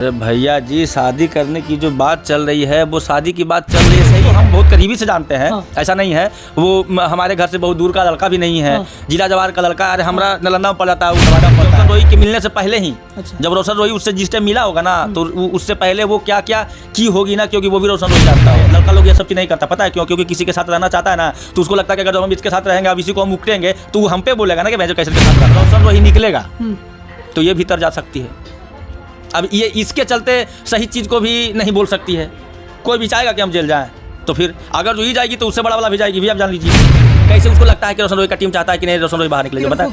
अरे भैया जी, शादी करने की जो बात चल रही है वो शादी की बात चल रही है, सही। हम बहुत करीबी से जानते हैं। हाँ। ऐसा नहीं है, वो हमारे घर से बहुत दूर का लड़का भी नहीं है। हाँ। जिला जवार का लड़का। अरे हमारा नालंदा में पढ़ा था, रोशन रोही के मिलने से पहले ही। अच्छा। जब रोशन रोही उससे जिस टाइम मिला होगा ना, तो उससे पहले वो क्या क्या की होगी ना, क्योंकि वो भी रोशन रोही जानता है। लड़का लोग ये सब चीज़ नहीं करता, पता है क्यों? क्योंकि किसी के साथ रहना चाहता है ना, तो उसको लगता है कि अगर हम इसके साथ रहेंगे, अब इसी को हम उकटेंगे, तो वो हम पे बोलेगा ना कि मैं कैसे के साथ रहता हूं। रोशन रोही निकलेगा तो ये भीतर जा सकती है। अब ये इसके चलते सही चीज़ को भी नहीं बोल सकती है। कोई भी चाहेगा कि हम जेल जाएं, तो फिर अगर जो ही जाएगी तो उससे बड़ा वाला भी जाएगी भी। आप जान लीजिए कैसे उसको लगता है कि रोशन रोही का टीम चाहता है कि नहीं रोशन रोही बाहर निकलेगा, बता।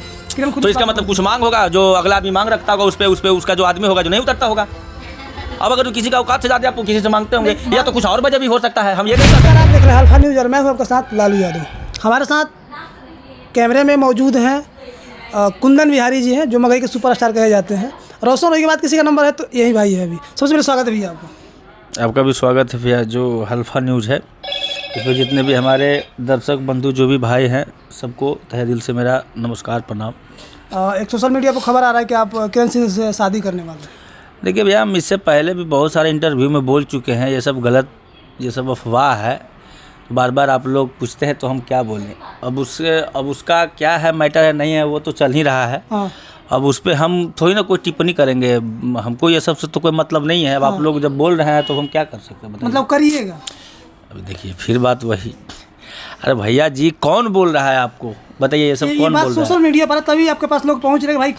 तो इसका मतलब कुछ मांग होगा, जो अगला आदमी मांग रखता होगा, उस पर उसका जो आदमी होगा जो नहीं उतरता होगा। अब अगर किसी का औकात से ज़्यादा आपको किसी से मांगते होंगे, या तो कुछ और वजह भी हो सकता है। हम ये नहीं सकते। आप देख रहे हैं अल्फा न्यूज़ और मैं हूं आपके साथ लालू यादव। हमारे साथ कैमरे में मौजूद हैं कुंदन बिहारी जी हैं, जो मगही के सुपरस्टार कहे जाते हैं। रोशन रोही के बाद किसी का नंबर है तो यही भाई है। अभी सबसे पहले स्वागत है भैया आपका। आपका भी स्वागत है भैया। जो अल्फा न्यूज़ है, इसमें जितने भी हमारे दर्शक बंधु जो भी भाई हैं, सबको तहे दिल से मेरा नमस्कार, प्रणाम। एक सोशल मीडिया पर खबर आ रहा है कि आप किरण सिंह से शादी करने वाले हैं। देखिए भैया, हम इससे पहले भी बहुत सारे इंटरव्यू में बोल चुके हैं, ये सब गलत, ये सब अफवाह है। बार बार आप लोग पूछते हैं तो हम क्या बोलें। अब उसका क्या है, मैटर है नहीं है, वो तो चल ही रहा है। हाँ। अब उस पर हम थोड़ी ना कोई टिप्पणी करेंगे, हमको ये सब से तो कोई मतलब नहीं है। अब आप लोग जब बोल रहे हैं तो हम क्या कर सकते हैं, बताइए। मतलब करिएगा। अब देखिए फिर बात वही। अरे भैया जी, कौन बोल रहा है आपको, बताइए ये सब कौन बोल रहा है? सोशल मीडिया पर तभी आपके पास लोग पहुंच रहे हैं। भाई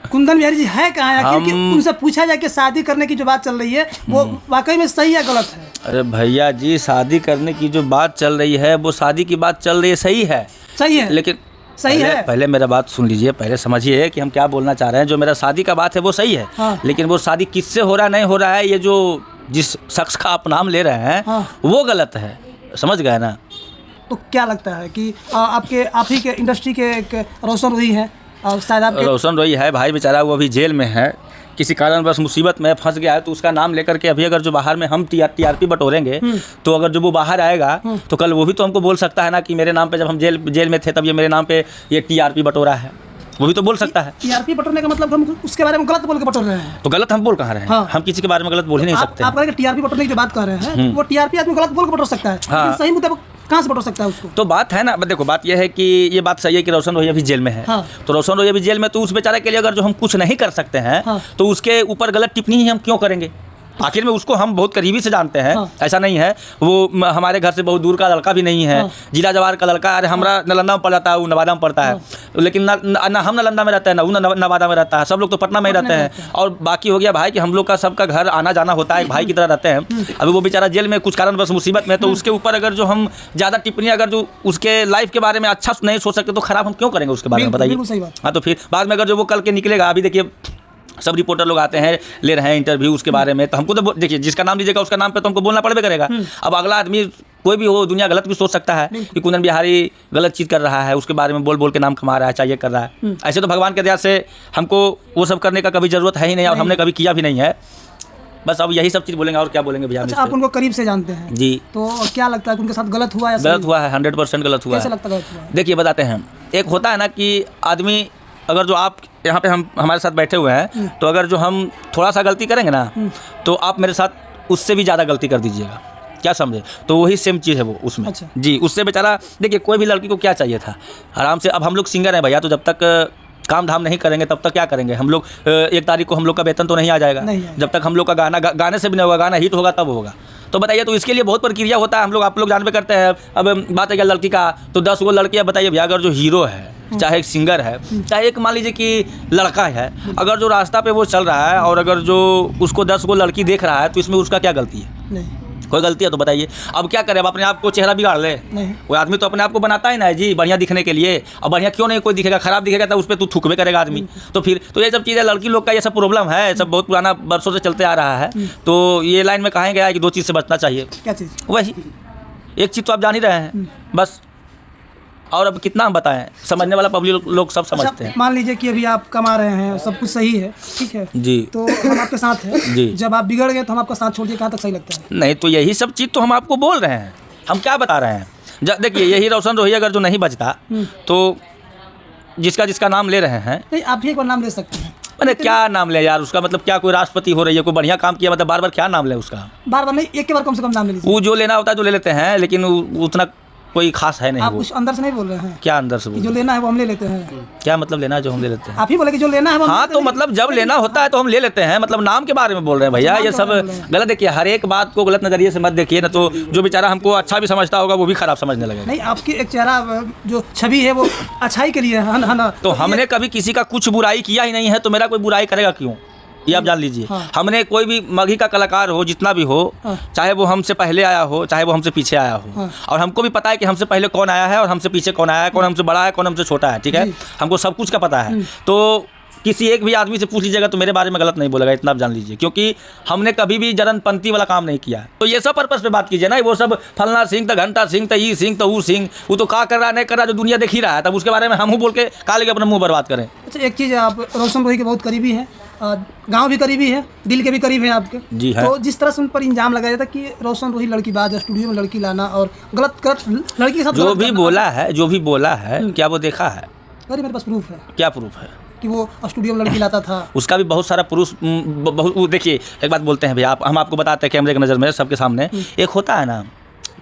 कुंदन बिहारी जी है कहाँ है? क्योंकि उनसे पूछा जाए कि शादी करने की जो बात चल रही है वो वाकई में सही है गलत है? अरे भैया जी, शादी करने की जो बात चल रही है वो शादी की बात चल रही है, सही है। सही है, लेकिन सही है। पहले मेरा बात सुन लीजिए, पहले समझिए कि हम क्या बोलना चाह रहे हैं। जो मेरा शादी का बात है वो सही है। हाँ। लेकिन वो शादी किससे हो रहा नहीं हो रहा है, ये जो जिस शख्स का आप नाम ले रहे हैं, हाँ, वो गलत है। समझ गए ना? तो क्या लगता है कि आप ही के इंडस्ट्री के रोशन रोही हैं, शायद आपके रोशन रोही है भाई, बेचारा वो अभी जेल में है, किसी कारण बस मुसीबत में फंस गया है। तो उसका नाम लेकर के अभी अगर जो बाहर में हम टीआरपी बटोरेंगे, तो अगर जो वो बाहर आएगा तो कल वो भी तो हमको बोल सकता है ना कि मेरे नाम पे जब हम जेल में थे तब ये मेरे नाम पे ये टीआरपी बटोरा है। वो भी तो बोल सकता है। टीआरपी बटोरने का मतलब हम उसके बारे में गलत बोल के बटोर रहे हैं। तो गलत हम बोल कहाँ रहे हैं? हाँ। हम किसी के बारे में गलत बोल ही नहीं सकते। आप टीआरपी बटोरने की जो बात कर रहे हैं, वो टीआरपी आदमी गलत बोल के बटोर सकता है। हाँ। सही मुद्दे कहाँ से बटोर सकता है उसको? तो बात है ना, देखो बात यह है कि ये बात सही है कि रोशन रोही अभी जेल में है। हाँ। तो रोशन रोही अभी जेल में, तो उस बेचारे के लिए अगर जो हम कुछ नहीं कर सकते हैं, हाँ, तो उसके ऊपर गलत टिप्पणी ही हम क्यों करेंगे? आखिर में उसको हम बहुत करीबी से जानते हैं। हाँ। ऐसा नहीं है, वो हमारे घर से बहुत दूर का लड़का भी नहीं है। हाँ। जिला जवार का लड़का। अरे हमारा नालंदा में पढ़ा था, वो नवादा में पढ़ता है। लेकिन ना हम नालंदा में रहते हैं, ना वो नवादा में रहता है। सब लोग तो पटना में ही रहते हैं। और बाकी हो गया भाई कि हम लोग का सबका घर आना जाना होता है, एक भाई की तरह रहते हैं। अभी वो बेचारा जेल में कुछ कारण बस मुसीबत में, तो उसके ऊपर अगर जो हम ज़्यादा टिप्पणी, अगर जो उसके लाइफ के बारे में अच्छा नहीं सोच सकते तो खराब हम क्यों करेंगे उसके बारे में, बताइए। हाँ, तो फिर बाद में अगर जो वो कल के निकलेगा, अभी देखिए सब रिपोर्टर लोग आते हैं, ले रहे हैं इंटरव्यू उसके बारे में, तो हमको तो देखिए जिसका नाम लीजिएगा उसका नाम पे तो हमको बोलना पड़े करेगा। अब अगला आदमी कोई भी हो, दुनिया गलत भी सोच सकता है कि कुंदन बिहारी गलत चीज़ कर रहा है, उसके बारे में बोल के नाम कमा रहा है, चाहिए कर रहा है। ऐसे तो भगवान के दया से हमको वो सब करने का कभी ज़रूरत है ही नहीं, और हमने कभी किया भी नहीं है। बस अब यही सब चीज़ बोलेंगे, और क्या बोलेंगे भैया। अच्छा, आप उनको करीब से जानते हैं जी, तो क्या लगता है कि उनके साथ गलत हुआ है? गलत हुआ है, 100% गलत हुआ है। कैसे लगता है गलत हुआ है? देखिए बताते हैं। एक होता है ना कि आदमी, अगर जो आप यहाँ पे हमारे साथ बैठे हुए हैं, तो अगर जो हम थोड़ा सा गलती करेंगे ना, तो आप मेरे साथ उससे भी ज़्यादा गलती कर दीजिएगा, क्या समझे? तो वही सेम चीज़ है वो उसमें। अच्छा। जी, उससे बेचारा, देखिए कोई भी लड़की को क्या चाहिए था, आराम से। अब हम लोग सिंगर हैं भैया, तो जब तक काम धाम नहीं करेंगे तब तक क्या करेंगे हम लोग? 1 तारीख को हम लोग का वेतन तो नहीं आ जाएगा, जब तक हम लोग का गाने से भी नहीं होगा, गाना हिट होगा तब होगा। तो बताइए, तो इसके लिए बहुत प्रक्रिया होता है, हम लोग आप लोग जानबे करते हैं। अब बात है क्या लड़की का, तो 10 वो लड़कियाँ, बताइए भैया, अगर जो हीरो है, चाहे एक सिंगर है, चाहे एक मान लीजिए कि लड़का है, अगर जो रास्ता पे वो चल रहा है और अगर जो उसको 10 वो लड़की देख रहा है, तो इसमें उसका क्या गलती है? नहीं कोई गलती है तो बताइए। अब क्या करें, अब अपने आप को चेहरा बिगाड़ ले? नहीं, वो आदमी तो अपने आप को बनाता ही ना है जी, बढ़िया दिखने के लिए। अब बढ़िया क्यों नहीं कोई दिखेगा, खराब दिखेगा तो उस पर तू थूकबे करेगा आदमी। तो फिर तो ये सब चीज़ें लड़की लोग का ये सब प्रॉब्लम है, ये सब बहुत पुराना वर्षों से चलते आ रहा है। तो ये लाइन में कहा गया है कि 2 चीज़ से बचना चाहिए। क्या चीज़? वही एक चीज़ तो आप जान ही रहे हैं बस। और अब कितना हम बताएं, समझने वाला पब्लिक लोग सब समझते हैं। मान लीजिए कि अभी आप कमा रहे हैं, सब कुछ सही है, ठीक है जी, तो हम आपके साथ हैं जी। जब आप बिगड़ गए तो हम आपका साथ छोड़ के कहाँ तक सही लगता है? नहीं, तो यही सब चीज़ तो हम आपको बोल रहे हैं, हम क्या बता रहे हैं। देखिए यही रोशन रोही अगर जो नहीं बचता, तो जिसका नाम ले रहे हैं, नहीं आप ही को नाम ले सकते हैं। अरे क्या नाम ले यार उसका, मतलब क्या कोई राष्ट्रपति हो रही है, कोई बढ़िया काम किया, मतलब बार बार क्या नाम ले उसका? बार बार नहीं, एक के बार कम से कम नाम ले लीजिए। वो जो लेना होता है तो ले लेते हैं, लेकिन उतना कोई खास है नहीं। आप वो कुछ अंदर से नहीं बोल रहे हैं? क्या अंदर से कि बोल? जो लेना है वो हम ले लेते हैं। क्या मतलब लेना है जो हम ले लेते हैं? आप ही बोले कि जो लेना है वो हम हाँ ले लेते तो हैं। मतलब जब लेना होता है तो हम ले लेते हैं, मतलब नाम के बारे में बोल रहे हैं भैया, नाम ये के सब बारे में बोल रहे हैं। गलत। देखिए हर एक बात को गलत नज़रिए से मत देखिए ना, तो जो बेचारा हमको अच्छा भी समझता होगा वो भी खराब समझने लगेगा। नहीं, आपकी एक चेहरा जो छवि है वो अच्छाई के लिए है ना। तो हमने कभी किसी का कुछ बुराई किया ही नहीं है, तो मेरा कोई बुराई करेगा क्यों, ये आप जान लीजिए। हाँ। हमने कोई भी मगही का कलाकार हो, जितना भी हो, हाँ। चाहे वो हमसे पहले आया हो चाहे वो हमसे पीछे आया हो, हाँ। और हमको भी पता है कि हमसे पहले कौन आया है और हमसे पीछे कौन आया है, कौन हमसे बड़ा है कौन हमसे छोटा है, ठीक है, जी। हमको सब कुछ का पता है। तो किसी एक भी आदमी से पूछ लीजिएगा तो मेरे बारे में गलत नहीं बोलेगा, इतना आप जान लीजिए, क्योंकि हमने कभी भी जरनपंथी वाला काम नहीं किया। तो ये सब पर्पस पे बात कीजिए ना, वो सब फलना सिंह तो घंटा सिंह तो ई सिंह तो वो सिंह, वो तो क्या कर रहा नहीं कर रहा जो दुनिया देख ही रहा है, तब उसके बारे में हम बोल के काले के अपना मुंह बर्बाद करें। अच्छा, एक चीज़, आप रोशन रोही के बहुत करीबी हैं, गांव भी करीबी है, दिल के भी करीब हैं आपके। जी है। तो जिस तरह से उन पर इंजाम लगाया जाता कि रोशन रोही लड़कीबाज, स्टूडियो में लड़की लाना और गलत लड़की के साथ जो गलत भी करना। बोला है, जो भी बोला है, क्या वो देखा है? अरे मेरे पास प्रूफ है क्या प्रूफ है? कि वो स्टूडियो में लड़की लाता था। उसका भी बहुत सारा प्रूफ, बहुत। वो देखिए एक बात बोलते हैं भैया, हम आपको बताते हैं कैमरे की नज़र में सबके सामने, एक होता है ना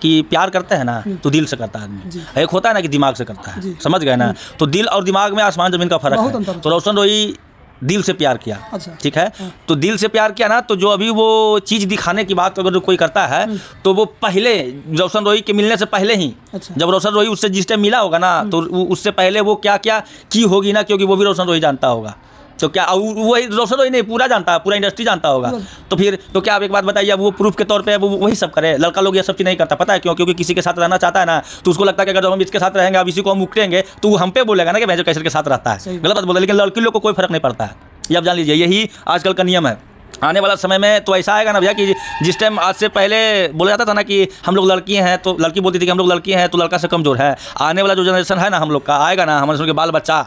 कि प्यार करते हैं ना तो दिल से करता है आदमी, एक होता है ना कि दिमाग से करता है, समझ गए ना? तो दिल और दिमाग में आसमान ज़मीन का फर्क बहुत है। अंतर है। तो रोशन रोही दिल से प्यार किया, अच्छा। ठीक है, तो दिल से प्यार किया ना, तो जो अभी वो चीज़ दिखाने की बात अगर कोई करता है तो वो पहले रोशन रोही के मिलने से पहले ही, अच्छा। जब रोशन रोही उससे जिस टाइम मिला होगा ना, तो उससे पहले वो क्या क्या की होगी ना, क्योंकि वो भी रोशन रोही जानता होगा। तो क्या वही रोशन रोही नहीं पूरा जानता है, पूरा इंडस्ट्री जानता होगा। तो फिर तो क्या आप एक बात बताइए, अब वो प्रूफ के तौर पे वो वही सब करे? लड़का लोग ये सब चीज़ नहीं करता, पता है क्यों? क्योंकि किसी के साथ रहना चाहता है ना, तो उसको लगता है कि अगर हम इसके साथ रहेंगे, अब इसी को हम उकटेंगे तो वो हम पे बोलेगा ना कि भैंसो कैसर के साथ रहता है। गलत बात बोला, लेकिन लड़की लोग को कोई फर्क नहीं पड़ता है, ये आप जान लीजिए। यही आजकल का नियम है। आने वाला समय में तो ऐसा आएगा ना भैया कि जिस टाइम आज से पहले बोला जाता था ना कि हम लोग लड़की हैं, तो लड़की बोलती थी कि हम लोग लड़की हैं तो लड़का से कमज़ोर है। आने वाला जो जनरेशन है ना हम लोग का, आएगा ना हमारे के बाल बच्चा,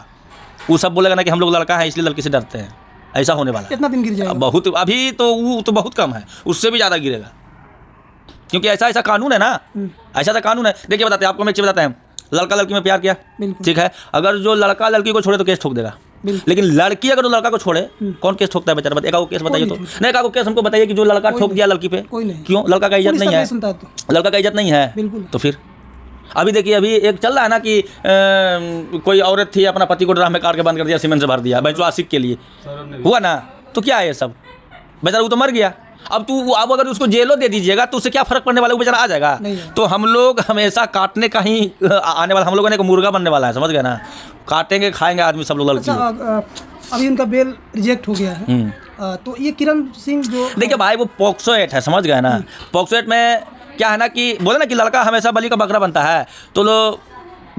वो सब बोलेगा ना कि हम लोग लड़का है इसलिए लड़की से डरते हैं। ऐसा होने वाला है। कितना दिन गिर जाएगा? बहुत, अभी तो वो तो बहुत कम है, उससे भी ज़्यादा गिरेगा, क्योंकि ऐसा कानून है ना, ऐसा तो कानून है। देखिए बताते हैं आपको, मैं एक चीज़ बताते हैं, लड़का लड़की में प्यार किया, ठीक है, अगर जो लड़का लड़की को छोड़े तो केस ठोक देगा, लेकिन लड़की अगर जो लड़का को छोड़े, कौन केस ठोकता है बेचारा? एक केस बताइए तो। नहीं, एक केस हमको बताइए कि जो लड़का ठोक दिया लड़की पे, कोई नहीं। क्यों? लड़का का इज्जत नहीं है, लड़का का इज्जत नहीं है, बिल्कुल। तो फिर अभी देखिए, अभी एक चल रहा है ना कि कोई औरत थी, अपना पति को ड्राम में काट के बंद कर दिया, सीमेंट से भर दिया, बच्चों आशिक के लिए हुआ ना, तो क्या है ये सब? बेचारा वो तो मर गया। अब अगर उसको जेलों दे दीजिएगा तो उससे क्या फर्क पड़ने वाला, वो बेचारा आ जाएगा। तो हम लोग हमेशा काटने का ही आने वाला, हम लोगों ने एक मुर्गा बनने वाला है, समझ गए ना? काटेंगे खाएंगे आदमी सब लोग लड़की। अभी उनका बेल रिजेक्ट हो गया है, तो ये किरण सिंह जो, देखिए भाई वो पॉक्सो एक्ट है, समझ गए ना? पॉक्सो एक्ट में क्या है ना कि बोले ना कि लड़का हमेशा बलि का बकरा बनता है, तो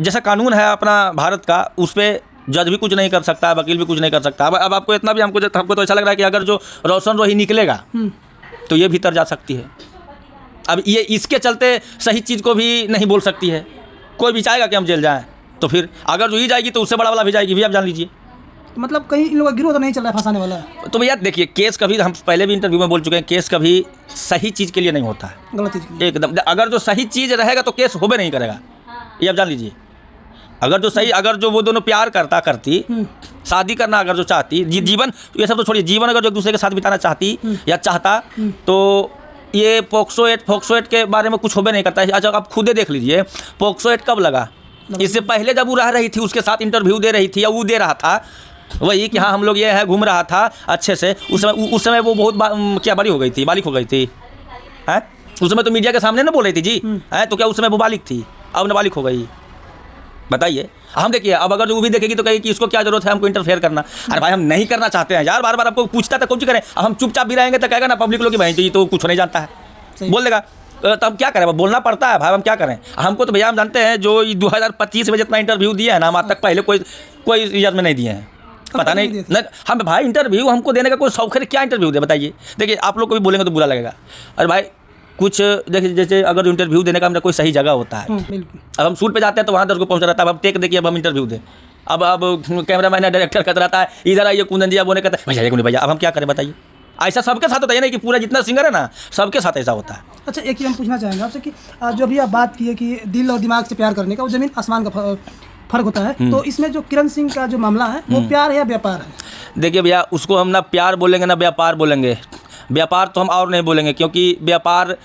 जैसा कानून है अपना भारत का, उस पर जज भी कुछ नहीं कर सकता, वकील भी कुछ नहीं कर सकता। अब आपको इतना भी, हमको तो ऐसा लग रहा है कि अगर जो रोशन रोही निकलेगा तो ये भीतर जा सकती है। अब ये इसके चलते सही चीज़ को भी नहीं बोल सकती है, कोई भी चाहेगा कि हम जेल जाएं, तो फिर अगर जो ही जाएगी तो उससे बड़ा वाला भी जाएगी भी, आप जान लीजिए। मतलब कहीं इन लोगों का गिरोह तो नहीं चल रहा है फंसाने वाला? तो भैया देखिए, केस कभी, हम पहले भी इंटरव्यू में बोल चुके हैं, केस कभी सही चीज़ के लिए नहीं होता है, गलत चीज़ के लिए। एकदम। अगर जो सही चीज़ रहेगा तो केस होबे नहीं करेगा, ये आप जान लीजिए। अगर जो वो दोनों प्यार करती शादी करना अगर जो चाहती, जीवन, ये सब तो छोड़िए, जीवन अगर जो एक दूसरे के साथ बिताना चाहती या चाहता, तो ये पॉक्सो एक्ट के बारे में कुछ होबे नहीं करता है। अच्छा, आप खुदे देख लीजिए, पॉक्सो एक्ट कब लगा? इससे पहले जब वो रह रही थी, उसके साथ इंटरव्यू दे रही थी या वो दे रहा था, वही कि हाँ हम लोग ये है, घूम रहा था अच्छे से, उस समय वो बहुत क्या बड़ी हो गई थी, बालिक हो गई थी, हैं? उस समय तो मीडिया के सामने ना बोल रही थी जी, हैं? तो क्या उस समय वो बालिक थी, अब नाबालिग हो गई? बताइए। हम देखिए, अब अगर वो भी देखेगी तो कहेगी कि इसको क्या जरूरत है हमको इंटरफेयर करना। अरे भाई हम नहीं करना चाहते हैं यार, बार बार आपको पूछता था कुछ करें, अब हम चुपचाप भी रहेंगे तो कहेगा ना पब्लिक लोग की बहन जी तो कुछ नहीं जानता है, बोल देगा, तो हम क्या करें? बोलना पड़ता है भाई, हम क्या करें? हमको तो भैया हम जानते हैं, जो 2025 में जितना इंटरव्यू दिया है ना, हम आज तक पहले कोई ईयर में नहीं दिए हैं, पता नहीं हम भाई। इंटरव्यू हमको देने का कोई शौक है? क्या इंटरव्यू दे बताइए? देखिए आप लोग को भी बोलेंगे तो बुरा लगेगा। अरे भाई कुछ देखिए, जैसे अगर इंटरव्यू देने का मेरा कोई सही जगह होता है, अब हम शूट पे जाते हैं तो वहाँ 10 को पहुँचा रहता है, अब टेक देखिए, अब हम इंटरव्यू दें, अब कैमरा मैन डायरेक्टर कहता रहता है इधर आइए कुंदन जी, अब उन्हें कहता है भैया को नहीं भैया, अब हम क्या करें बताइए? ऐसा सबके साथ होता है, नहीं कि पूरा जितना सिंगर है ना सबके साथ ऐसा होता है। अच्छा, एक चीज़ हम पूछना चाहेंगे आपसे कि जो अभी आप बात की है कि दिल और दिमाग से प्यार करने का, वो ज़मीन आसमान का फर्क होता है। तो इसमें जो किरण सिंह का जो मामला है वो प्यार है या व्यापार है? देखिए भैया, उसको हम ना प्यार बोलेंगे ना व्यापार बोलेंगे। व्यापार तो हम और नहीं बोलेंगे, क्योंकि व्यापार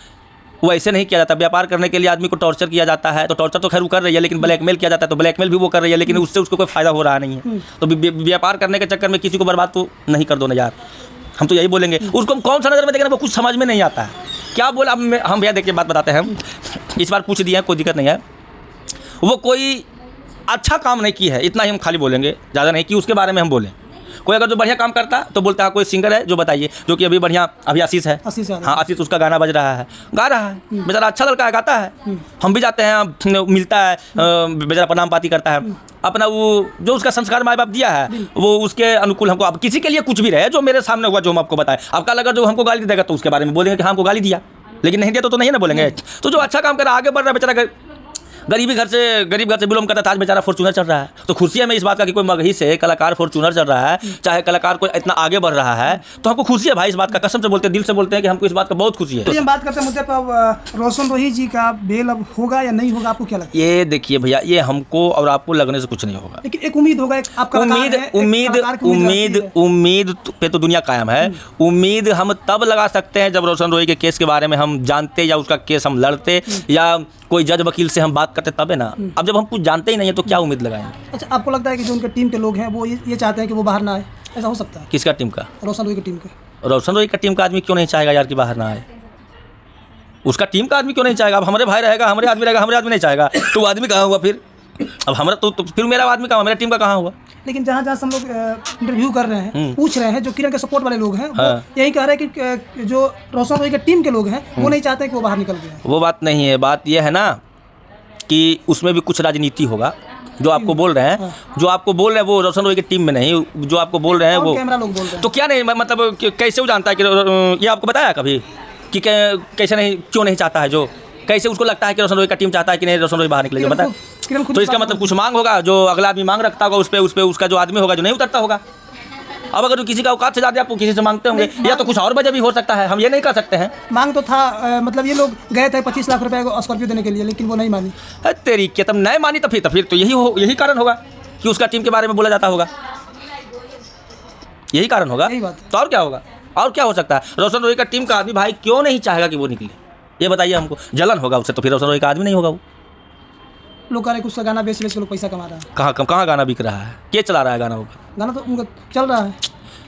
वो ऐसे नहीं किया जाता। व्यापार करने के लिए आदमी को टॉर्चर किया जाता है, तो टॉर्चर तो खैर वो कर रही है, लेकिन ब्लैकमेल किया जाता है तो ब्लैकमेल भी वो कर रही है, लेकिन उससे उसको कोई फ़ायदा हो रहा नहीं है। तो व्यापार करने के चक्कर में किसी को बर्बाद तो नहीं कर दो ना यार, हम तो यही बोलेंगे। उसको हम कौन सा नज़र में देखें, वो कुछ समझ में नहीं आता है क्या बोला। हम भैया देखिए बात बताते हैं, हम इस बार पूछ दिए हैं, कोई दिक्कत नहीं है। वो कोई अच्छा काम नहीं की है, इतना ही हम खाली बोलेंगे, ज़्यादा नहीं कि उसके बारे में हम बोलें। कोई अगर जो बढ़िया काम करता तो बोलता है कोई सिंगर है जो बताइए, जो कि अभी बढ़िया, अभी आशीष है। हाँ, आशीष, उसका गाना बज रहा है, गा रहा है, बेचारा अच्छा लड़का है, गाता है। हम भी जाते हैं, मिलता है, बेचारा प्रणाम पाती करता है, अपना वो जो उसका संस्कार माँ बाप दिया है वो उसके अनुकूल हमको। अब किसी के लिए कुछ भी रहे, जो मेरे सामने हुआ, जो हम आपको बताएं, अब कल अगर जो हमको गाली देगा तो उसके बारे में बोलेंगे कि हमको गाली दिया, लेकिन नहीं दिया तो नहीं ना बोलेंगे। तो जो अच्छा काम कर रहा है, आगे बढ़ रहा है, बेचारा गरीब घर से बिलोंग करता था, आज बेचारा फॉर्चूनर चल रहा है। तो खुशी है हमें इस बात का कि कोई मगही से कलाकार फॉर्चूनर चल रहा है, चाहे कलाकार कोई इतना आगे बढ़ रहा है, तो हमको खुशी है भाई इस बात का। कसम से बोलते हैं, दिल से बोलते हैं कि हमको इस बात का बहुत खुशी है। तो हम बात करते हैं मुद्दे पर, रोशन रोही जी का बेल अब होगा या नहीं होगा, आपको क्या लगता है? ये देखिए भैया, ये हमको और आपको लगने से कुछ नहीं होगा, लेकिन एक उम्मीद होगा, एक आपका उम्मीद पे तो दुनिया कायम है। उम्मीद हम तब लगा सकते हैं जब रोशन रोही के केस के बारे में हम जानते, या उसका केस हम लड़ते, या कोई जज वकील से हम बात करते, तब है ना। अब जब हम कुछ जानते ही नहीं है तो क्या उम्मीद लगाएंगे। अच्छा, आपको लगता है कि जो उनके टीम के लोग हैं वो ये चाहते हैं कि वो बाहर ना आए, ऐसा हो सकता है? किसका टीम का? रोशन रोही की टीम के। रोशन रोही का टीम का आदमी क्यों नहीं चाहेगा यार कि बाहर ना आए? उसका टीम का आदमी क्यों नहीं चाहेगा? अब हमारे भाई रहेगा, हमारे आदमी रहेगा, हमारे आदमी नहीं चाहेगा तो वो आदमी कहाँ हुआ फिर? अब हमारा तो फिर मेरा आदमी कहाँ हुआ, मेरा टीम का कहाँ हुआ? लेकिन जहाँ हम लोग इंटरव्यू कर रहे हैं, पूछ रहे हैं, जो किरण के सपोर्ट वाले लोग हैं, वो यही कह रहे हैं कि जो रोशन रोही के टीम के लोग हैं वो नहीं चाहते कि वो बाहर निकल गए। वो बात नहीं है, बात यह है ना कि उसमें भी कुछ राजनीति होगा। जो आपको बोल रहे हैं, जो आपको बोल रहे हैं वो रोशन रोही की टीम में नहीं, जो आपको बोल रहे हैं वो कैमरा लोग बोल रहे हैं। तो क्या नहीं, मतलब कैसे वो जानता है कि ये आपको बताया कभी कि कैसे नहीं, क्यों नहीं चाहता है? जो कैसे उसको लगता है कि रोशन रोही का टीम चाहता है कि नहीं रोशन रोही बाहर निकलेगा, बता। तो इसका मतलब कुछ मांग होगा, जो अगला आदमी मांग रखता होगा, उस पर उसका जो आदमी होगा जो नहीं उतरता होगा। अब अगर किसी का औकात से ज़्यादा आप किसी से मांगते होंगे, या तो कुछ और वजह भी हो सकता है, हम ये नहीं कर सकते हैं। मांग तो था, मतलब ये लोग गए थे 25 लाख रुपए को स्कॉर्पियो देने के लिए, लेकिन वो नहीं मानी। तेरी के तब नहीं मानी, तो फिर तो यही कारण होगा कि उसका टीम के बारे में बोला जाता होगा, यही कारण होगा। तो और क्या होगा, और क्या हो सकता है? रोशन रोही का टीम का आदमी भाई क्यों नहीं चाहेगा कि वो निकले, ये बताइए हमको। जलन होगा उससे, तो फिर रोशन रोही का आदमी नहीं होगा वो। लोग कह रहे हैं उसका गाना बेच के लोग पैसा कमा रहा है। कहाँ गाना बिक रहा है? क्या चला रहा है गाना? गाना तो उनका चल रहा है,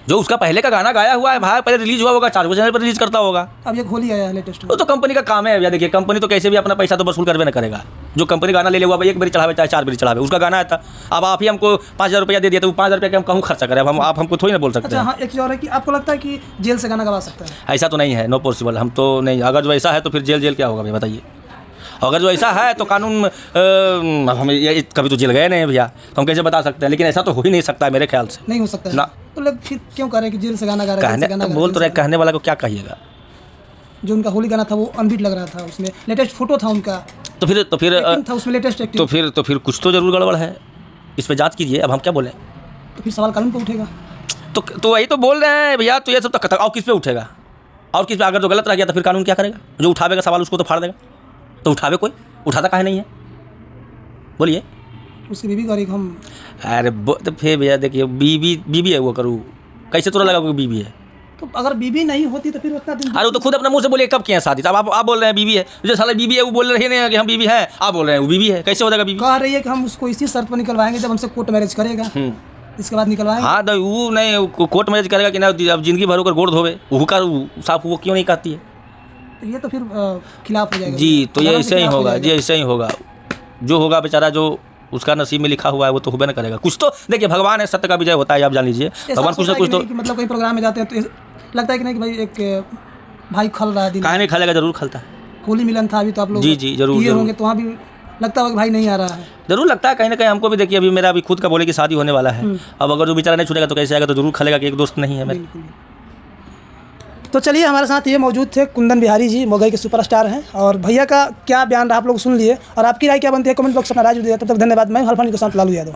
जो उसका पहले का गाना गाया हुआ है भाई, पहले रिलीज हुआ होगा, 4 चैनल पर रिलीज करता होगा। अब ये होली आया है लेटेस्ट, वो तो कंपनी का काम है भैया। देखिए, कंपनी तो कैसे भी अपना पैसा तो वसूल करवे ना करेगा। जो कंपनी गाना ले ले हुआ भाई, एक बारी चढ़ावे चाहे 4 बारी चढ़ावे, उसका गाना है था। अब आप ही हमको 5000 रुपया दे दिया, तो 5000 रुपया के हम कहूँ खर्चा करें? अब आप हमको थोड़ी ना बोल सकते हैं। अच्छा हाँ, एक चीज़ और है कि आपको लगता है कि जेल से गाना गवा सकता है? ऐसा तो नहीं है, नो पॉसिबल, हम तो नहीं। अगर जो ऐसा है तो फिर जेल क्या होगा भैया बताइए? अगर जो ऐसा है तो कानून, हम कभी तो जेल गए नहीं भैया, तो हम कैसे बता सकते हैं? लेकिन ऐसा तो हो ही नहीं सकता है मेरे ख्याल से। नहीं हो सकता है ना। तो लोग फिर क्यों कह रहे हैं कि जेल से गाना गा रहे हैं? बोल तो रहे, कहने वाला को क्या कहिएगा? जो उनका होली गाना था वो अनबीट लग रहा था, उसमें लेटेस्ट फोटो था उनका, तो फिर था उसमें लेटेस्ट एक्टिंग, तो फिर कुछ तो जरूर गड़बड़ है, इस पर जांच कीजिए। अब हम क्या बोलें? तो फिर सवाल कानून पर उठेगा। तो वही तो बोल रहे हैं भैया, तो ये सब तक और किस पे उठेगा? और किस पे? अगर जो गलत रह गया तो फिर कानून क्या करेगा? जो उठावेगा सवाल उसको तो फाड़ देगा। तो उठावे कोई, उठाता काहे नहीं है? बोलिए। उसकी बीवी करी हम। अरे तो फिर भैया देखिए, बीवी है वो, करूँ कैसे तुरंत लगा कि बीवी है? तो अगर बीवी नहीं होती तो फिर उतना दिन। अरे वो तो खुद अपने मुंह से बोलिए कब किया शादी? अब आप बोल रहे हैं बीवी है, जो साला बीवी है वो बोल रहे हैं कि हम बीवी हैं, आप बोल रहे हैं वो बीवी है, कैसे हो जाएगा बीवी? कह रही है कि हम उसको इसी शर्त पर निकलवाएंगे जब हमसे कोर्ट मैरिज करेगा, इसके बाद निकलवाएंगे। हाँ, तो वो नहीं कोर्ट मैरिज करेगा कि ना, अब जिंदगी भर होकर गोड़ धोवे, वो का साफ वो क्यों नहीं कहती है? ये तो फिर खिलाफ हो जाएगा जी। तो ये ऐसे ही होगा जी, ऐसे ही होगा। जो होगा बेचारा, जो उसका नसीब में लिखा हुआ है वो तो होबे न करेगा। कुछ तो देखिए, भगवान है, सत्य का विजय होता है, आप जान लीजिए। भगवान कुछ ना कुछ तो, मतलब कहीं प्रोग्राम में जाते हैं तो लगता है कि नहीं कि भाई एक भाई खल रहा है, कहा नहीं खलेगा, जरूर खलता है। होली मिलन था अभी तो आप लोग जी जरूर होंगे, तो वहाँ भी लगता होगा कि भाई नहीं आ रहा है। जरूर लगता है कहीं ना कहीं हमको भी। देखिए, अभी मेरा अभी खुद का बोले की शादी होने वाला है, अब अगर जो बेचारा नहीं छूटेगा तो कैसे आएगा? तो जरूर खलेगा कि एक दोस्त नहीं है मेरे। तो चलिए, हमारे साथ ये मौजूद थे कुंदन बिहारी जी, मगही के सुपरस्टार हैं, और भैया का क्या बयान रहा आप लोग सुन लिए, और आपकी राय क्या बनती है कमेंट बॉक्स में राय दीजिए। तब तक धन्यवाद। मैं हल्फानी के साथ लालू यादव।